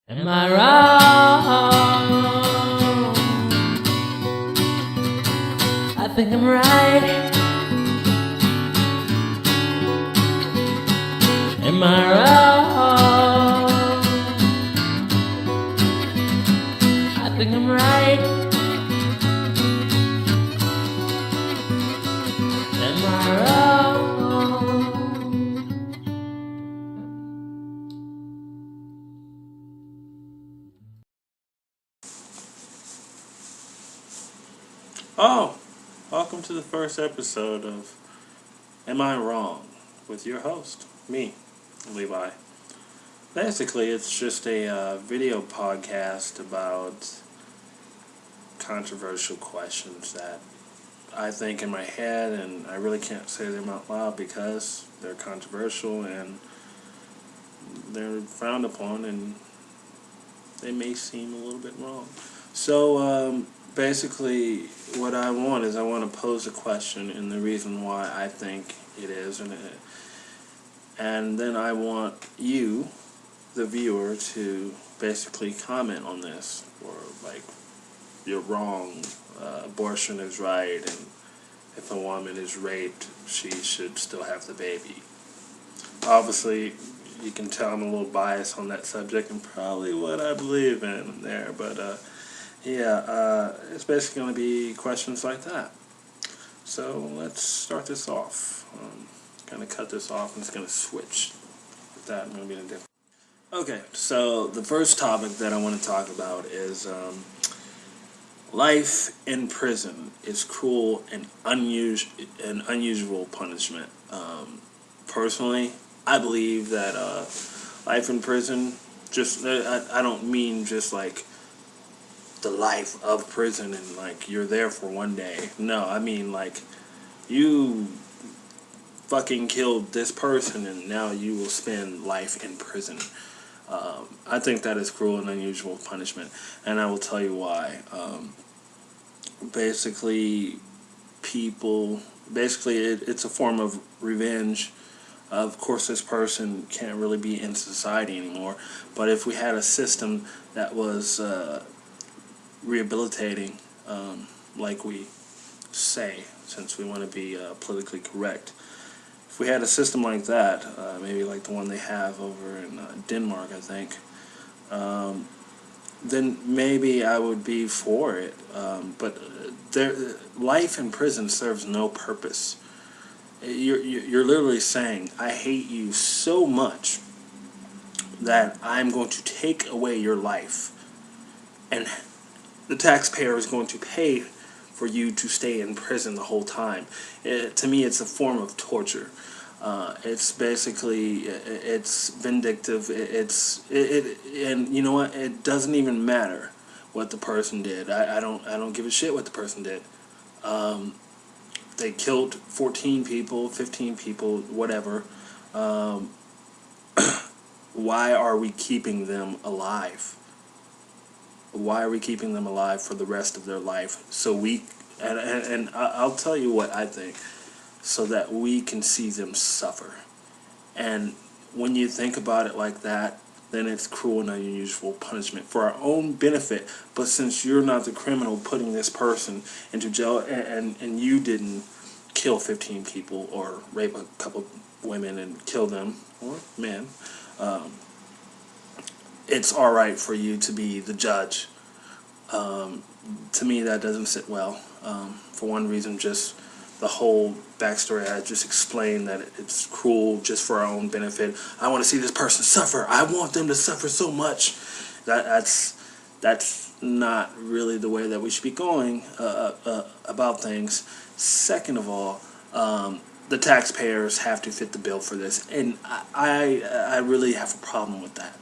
Am I wrong? I think I'm right. Am I wrong? I think I'm right. Am I wrong? Oh, welcome to the first episode of Am I Wrong? With your host, me, Levi. Basically, it's just a video podcast about controversial questions that I think in my head, and I really can't say them out loud because they're controversial and they're frowned upon and they may seem a little bit wrong. So, basically, what I want is I want to pose a question and the reason why I think it is, and then I want you, the viewer, to basically comment on this, or like, you're wrong, abortion is right, and if a woman is raped, she should still have the baby. Obviously, you can tell I'm a little biased on that subject and probably what I believe in there, but it's basically going to be questions like that. So let's start this off. Going to cut this off and it's going to switch. With that, I'm going to be in a different. Okay, so the first topic that I want to talk about is life in prison is cruel and unusual punishment. Personally, I believe that life in prison, I don't mean just like the life of prison and like you're there for one day. No, I mean like you fucking killed this person and now you will spend life in prison. I think that is cruel and unusual punishment, and I will tell you why. Basically, it's a form of revenge. Of course, this person can't really be in society anymore, but if we had a system that was rehabilitating, like we say, since we want to be politically correct. If we had a system like that, maybe like the one they have over in Denmark, I think, then maybe I would be for it. But life in prison serves no purpose. You're literally saying, I hate you so much that I'm going to take away your life, and the taxpayer is going to pay for you to stay in prison the whole time. To me, it's a form of torture. It's basically, it's vindictive. And you know what? It doesn't even matter what the person did. I don't give a shit what the person did. They killed 14 people, 15 people, whatever. Why are we keeping them alive? Why are we keeping them alive for the rest of their life? And I'll tell you what I think, so that we can see them suffer. And when you think about it like that, then it's cruel and unusual punishment for our own benefit. But since you're not the criminal putting this person into jail, and you didn't kill 15 people or rape a couple women and kill them, or men, it's all right for you to be the judge. To me, that doesn't sit well. For one reason, just the whole backstory I just explained, that it's cruel just for our own benefit. I want to see this person suffer. I want them to suffer so much. That's not really the way that we should be going about things. Second of all, the taxpayers have to fit the bill for this, and I really have a problem with that.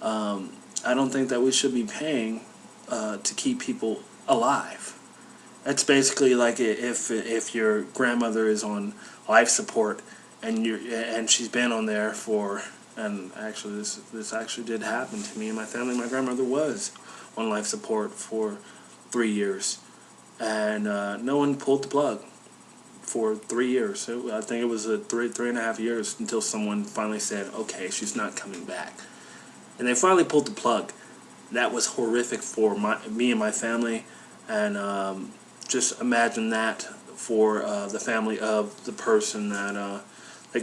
I don't think that we should be paying to keep people alive. It's basically like if your grandmother is on life support and she's been on there for, and actually this actually did happen to me and my family. My grandmother was on life support for 3 years, and no one pulled the plug for 3 years. I think it was 3.5 years until someone finally said, okay, she's not coming back. and they finally pulled the plug. That was horrific for me and my family, and just imagine that for the family of the person that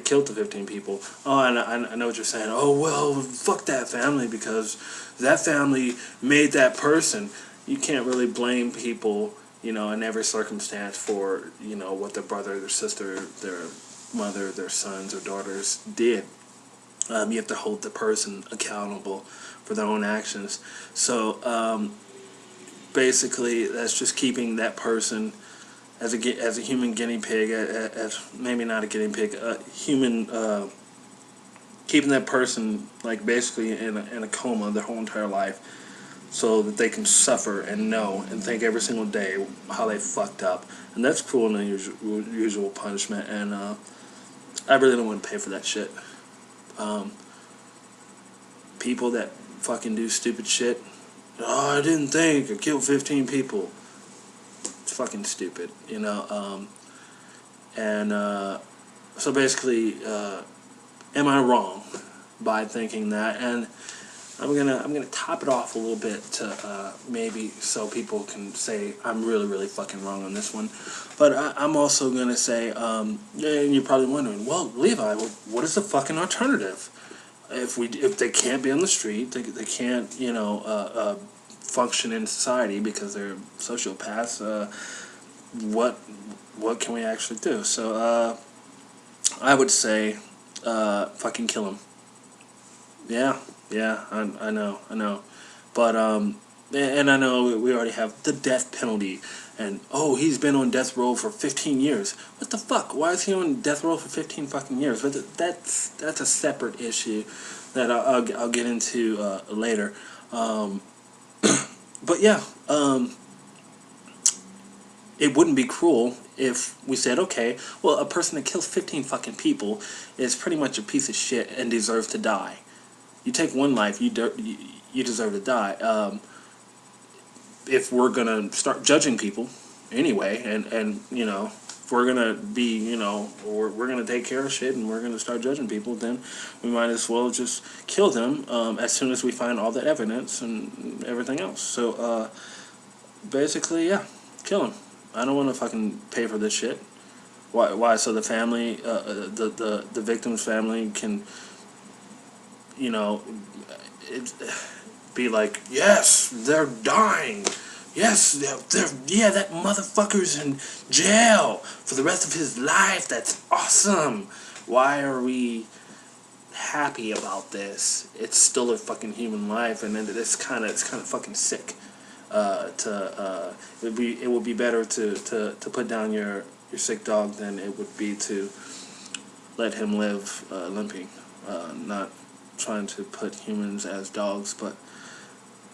killed the 15 people. Oh, and I know what you're saying. Oh, well, fuck that family because that family made that person. You can't really blame people, in every circumstance for, what their brother, their sister, their mother, their sons or daughters did. You have to hold the person accountable for their own actions. So basically, that's just keeping that person as a human guinea pig, as maybe not a guinea pig, a human, keeping that person like basically in a coma their whole entire life, so that they can suffer and know and think every single day how they fucked up, and that's cruel and unusual punishment. And I really don't want to pay for that shit. People that fucking do stupid shit. Oh, I didn't think I killed 15 people. It's fucking stupid, And so basically, am I wrong by thinking that? And I'm gonna top it off a little bit to maybe so people can say I'm really fucking wrong on this one. But I'm also gonna say, and you're probably wondering, well, Levi, what is the fucking alternative? If they can't be on the street, they can't function in society because they're sociopaths. What can we actually do? So I would say fucking kill him. Yeah, I know, but and I know we already have the death penalty, and he's been on death row for 15 years. What the fuck? Why is he on death row for 15 fucking years? But that's a separate issue that I'll get into later. But yeah, it wouldn't be cruel if we said, okay, well, a person that kills 15 fucking people is pretty much a piece of shit and deserves to die. You take one life, you deserve to die. If we're gonna start judging people anyway, and if we're gonna be, we're gonna take care of shit and we're gonna start judging people, then we might as well just kill them as soon as we find all the evidence and everything else. So basically, yeah, kill him. I don't want to fucking pay for this shit. Why? So the family, the victim's family can, be like, yes, they're dying. Yes, that motherfucker's in jail for the rest of his life. That's awesome. Why are we happy about this? It's still a fucking human life, and then it's kind of fucking sick. It would be better to put down your sick dog than it would be to let him live limping. Not trying to put humans as dogs, but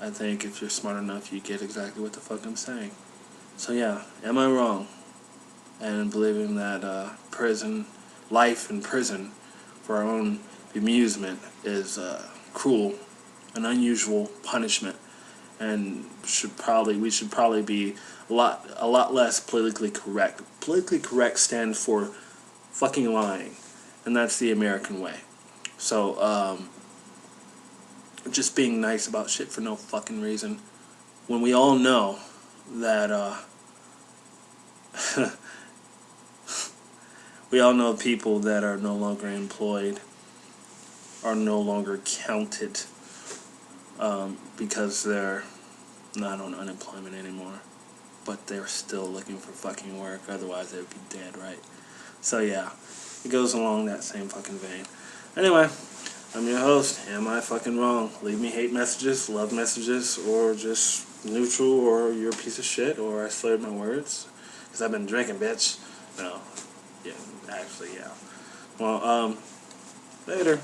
I think if you're smart enough, you get exactly what the fuck I'm saying. So yeah, am I wrong? And believing that life in prison for our own amusement is cruel, an unusual punishment, and we should probably be a lot less politically correct. Politically correct stands for fucking lying, and that's the American way. So just being nice about shit for no fucking reason, when we all know that we all know people that are no longer employed are no longer counted because they're not on unemployment anymore, but they're still looking for fucking work, otherwise they'd be dead, right? So yeah, it goes along that same fucking vein. Anyway, I'm your host. Am I fucking wrong? Leave me hate messages, love messages, or just neutral, or you're a piece of shit, or I slurred my words. Because I've been drinking, bitch. No. Yeah, actually, yeah. Well, later.